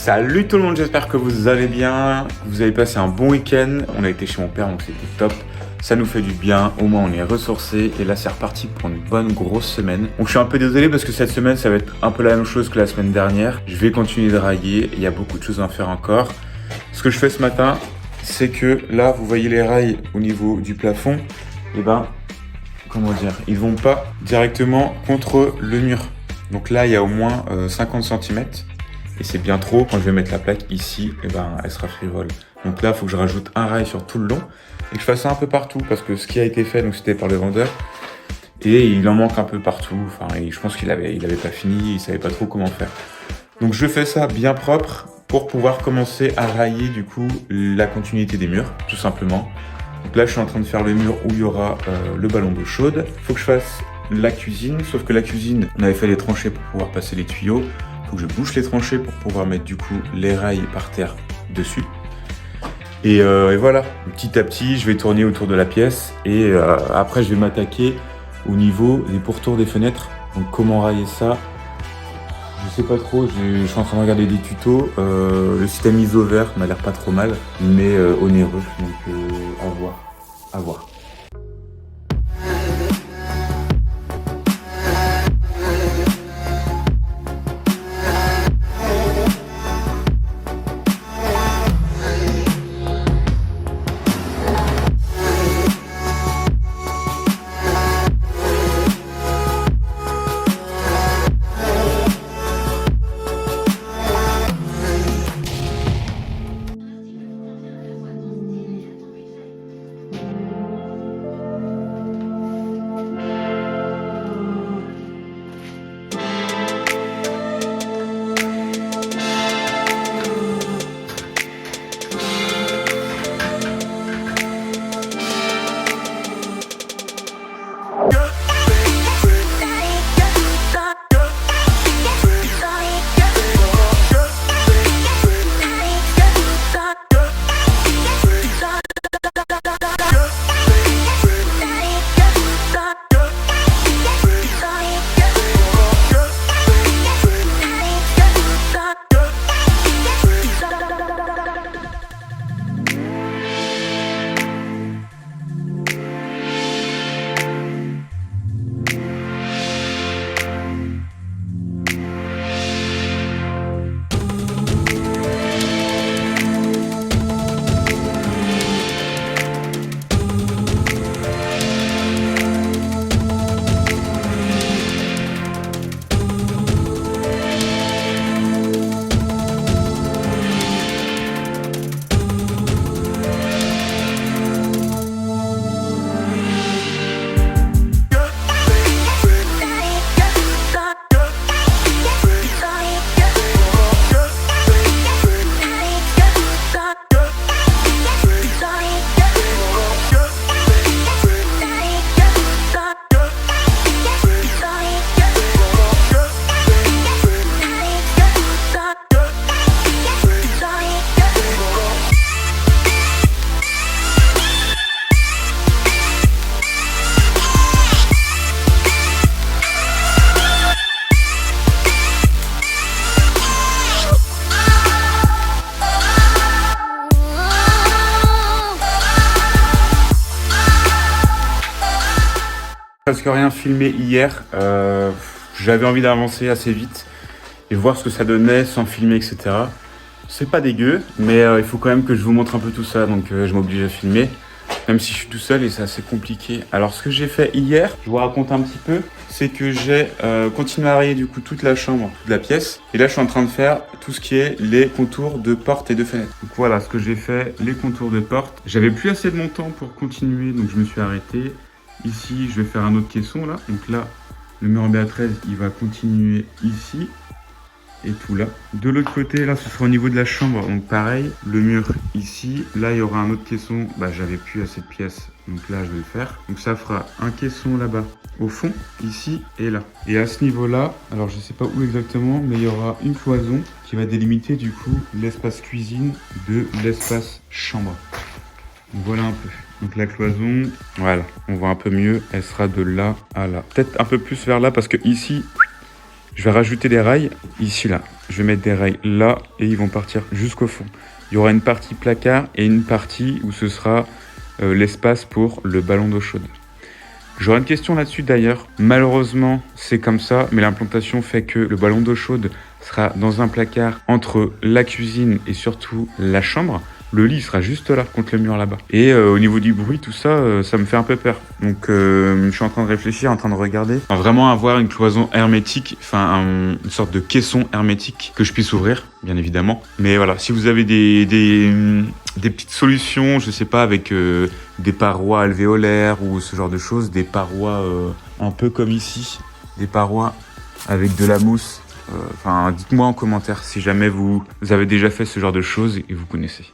Salut tout le monde, j'espère que vous allez bien, que vous avez passé un bon week-end. On a été chez mon père donc c'était top, ça nous fait du bien, au moins on est ressourcés et là c'est reparti pour une bonne grosse semaine. Donc je suis un peu désolé parce que cette semaine ça va être un peu la même chose que la semaine dernière. Je vais continuer de railler, il y a beaucoup de choses à faire encore. Ce que je fais ce matin, c'est que là vous voyez les rails au niveau du plafond, et comment dire, ils vont pas directement contre le mur. Donc là il y a au moins 50 cm. Et c'est bien trop, quand je vais mettre la plaque ici, elle sera frivole. Donc là, il faut que je rajoute un rail sur tout le long et que je fasse ça un peu partout parce que ce qui a été fait, donc c'était par le vendeur et il en manque un peu partout. Enfin, je pense qu'il avait pas fini, il savait pas trop comment faire. Donc je fais ça bien propre pour pouvoir commencer à railler du coup la continuité des murs, tout simplement. Donc là, je suis en train de faire le mur où il y aura le ballon d'eau chaude. Il faut que je fasse la cuisine, sauf que la cuisine, on avait fait les tranchées pour pouvoir passer les tuyaux. Faut que je bouche les tranchées pour pouvoir mettre du coup les rails par terre dessus. Et voilà, petit à petit, je vais tourner autour de la pièce et après je vais m'attaquer au niveau des pourtours des fenêtres. Donc comment railler ça, je sais pas trop, je suis en train de regarder des tutos. Le système iso-vert m'a l'air pas trop mal, mais onéreux, donc à voir. Presque rien filmé hier, j'avais envie d'avancer assez vite et voir ce que ça donnait sans filmer, etc. C'est pas dégueu, mais il faut quand même que je vous montre un peu tout ça, donc je m'oblige à filmer, même si je suis tout seul et c'est assez compliqué. Alors ce que j'ai fait hier, je vous raconte un petit peu, c'est que j'ai continué à rayer du coup toute la chambre, toute la pièce, et là je suis en train de faire tout ce qui est les contours de portes et de fenêtres. Donc voilà ce que j'ai fait, les contours de portes. J'avais plus assez de mon temps pour continuer, donc je me suis arrêté. Ici, je vais faire un autre caisson là. Donc là, le mur en BA13, il va continuer ici et tout là. De l'autre côté, là, ce sera au niveau de la chambre. Donc pareil, le mur ici. Là, il y aura un autre caisson. J'avais plus assez de pièces. Donc là, je vais le faire. Donc ça fera un caisson là-bas, au fond, ici et là. Et à ce niveau-là, alors je sais pas où exactement, mais il y aura une cloison qui va délimiter du coup l'espace cuisine de l'espace chambre. Donc voilà un peu. Donc la cloison, voilà, on voit un peu mieux, elle sera de là à là. Peut-être un peu plus vers là parce que ici, Je vais rajouter des rails ici, là. Je vais mettre des rails là et ils vont partir jusqu'au fond. Il y aura une partie placard et une partie où ce sera l'espace pour le ballon d'eau chaude. J'aurai une question là-dessus d'ailleurs. Malheureusement, c'est comme ça, mais l'implantation fait que le ballon d'eau chaude sera dans un placard entre la cuisine et surtout la chambre. Le lit sera juste là, contre le mur là-bas. Et au niveau du bruit, tout ça, ça me fait un peu peur. Donc je suis en train de réfléchir, en train de regarder. Enfin, vraiment avoir une cloison hermétique, enfin une sorte de caisson hermétique que je puisse ouvrir, bien évidemment. Mais voilà, si vous avez des petites solutions, je sais pas, avec des parois alvéolaires ou ce genre de choses, des parois un peu comme ici, des parois avec de la mousse. Enfin, dites-moi en commentaire si jamais vous avez déjà fait ce genre de choses et vous connaissez.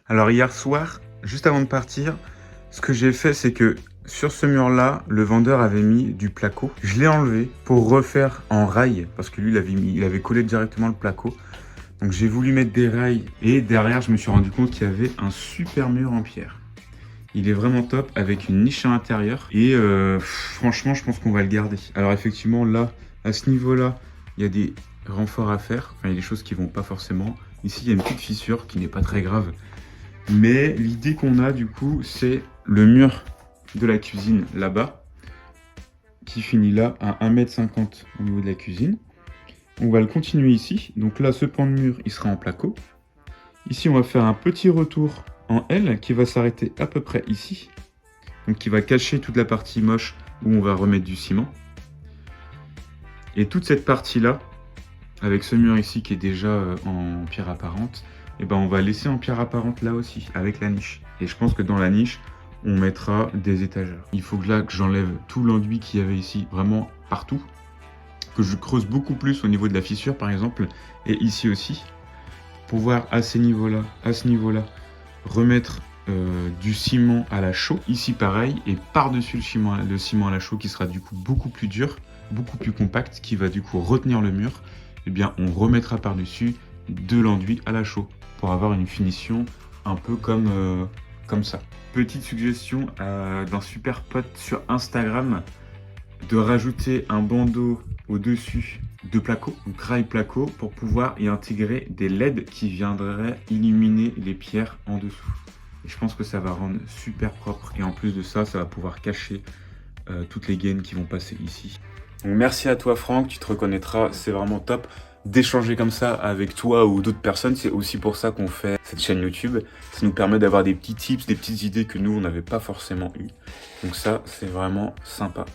Alors hier soir, juste avant de partir, ce que j'ai fait, c'est que sur ce mur-là, le vendeur avait mis du placo. Je l'ai enlevé pour refaire en rail, parce que lui, il avait collé directement le placo. Donc j'ai voulu mettre des rails et derrière, je me suis rendu compte qu'il y avait un super mur en pierre. Il est vraiment top avec une niche à l'intérieur. Et franchement, je pense qu'on va le garder. Alors effectivement, là, à ce niveau-là, il y a des renforts à faire. Enfin, il y a des choses qui vont pas forcément. Ici, il y a une petite fissure qui n'est pas très grave. Mais l'idée qu'on a du coup, c'est le mur de la cuisine là-bas, qui finit là à 1,50 m au niveau de la cuisine. On va le continuer ici. Donc là, ce pan de mur, il sera en placo. Ici, on va faire un petit retour en L qui va s'arrêter à peu près ici. Donc qui va cacher toute la partie moche où on va remettre du ciment. Et toute cette partie-là, avec ce mur ici qui est déjà en pierre apparente, et ben on va laisser en pierre apparente là aussi, avec la niche. Et je pense que dans la niche, on mettra des étagères. Il faut que là, que j'enlève tout l'enduit qu'il y avait ici, vraiment partout. Que je creuse beaucoup plus au niveau de la fissure par exemple, et ici aussi. Pour pouvoir à ce niveau-là, remettre du ciment à la chaux. Ici pareil, et par-dessus le ciment à la chaux qui sera du coup beaucoup plus dur, beaucoup plus compact, qui va du coup retenir le mur. Eh bien on remettra par-dessus de l'enduit à la chaux pour avoir une finition un peu comme ça. Petite suggestion d'un super pote sur Instagram, de rajouter un bandeau au-dessus de placo, donc rail placo, pour pouvoir y intégrer des LED qui viendraient illuminer les pierres en dessous. Et je pense que ça va rendre super propre, et en plus de ça, ça va pouvoir cacher toutes les gaines qui vont passer ici. Donc merci à toi Franck, tu te reconnaîtras, c'est vraiment top d'échanger comme ça avec toi ou d'autres personnes. C'est aussi pour ça qu'on fait cette chaîne YouTube. Ça nous permet d'avoir des petits tips, des petites idées que nous on n'avait pas forcément eu. Donc ça, c'est vraiment sympa.